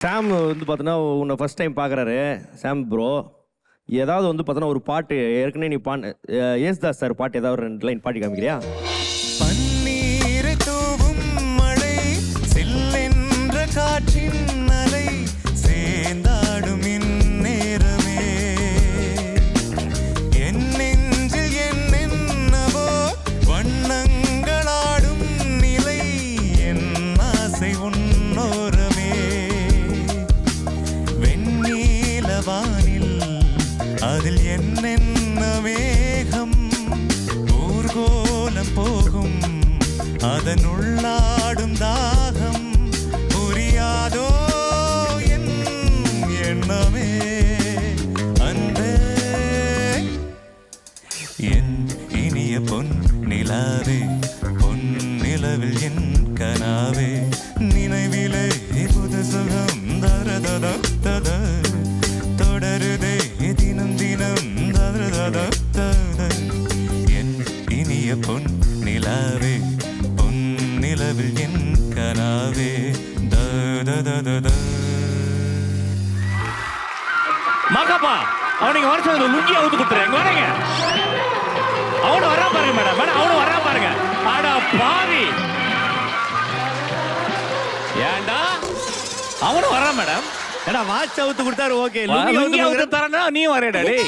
சாம் வந்து பார்த்தீங்கன்னா உன்னை ஃபர்ஸ்ட் டைம் பார்க்குறாரு சாம் ப்ரோ. ஏதாவது வந்து பார்த்தீங்கன்னா ஒரு பாட்டு ஏற்கனவே நீ ஏசுதாஸ் சார் பாட்டு ஏதாவது ஒரு 2 லைன் பாடி காமிக்கிறியா? பன்னீர் தூவும் மழை சில்லென்ற காற்றின் அலை சேர்ந்தாடும் இந்நேரமே என் நெஞ்சில் என்னென்னவோ வண்ணங்களாடும் நிலை என் ஆசை உன்னோரமே வெண்ணீலவானில் அதில் என்னென்ன மேகம் ஊர்கோலம் போகும் அதன் உள்ளாடும் தாகம் புரியாதோ என் எண்ணமே அன்பே என் இனிய பொன் நிலாவே பொன் நிலவில் என் கனாவே நினைவிலே புது சுகம் தரதத தத தொடருதே தினம் தினம் தரதத தத என் இனிய பொன் நிலாவே பொன் நிலவில் என் கனாவே தத மகாப்பா அவனுக்கு வருஷம் லுங்கி அவுத்து கொடுத்துறேன் வரீங்க. அவனு வரா பாருங்க மேடம், மேடம் அவனு வரா பாருங்க. ஆடா பாவி, ஏண்டா அவனு வரா மேடம். ஏடா வாட்ச் அவுத்து கொடுத்தாரு ஓகே. லுங்கி அவுத்து தரேன்னா நீ வரேடா டேய்.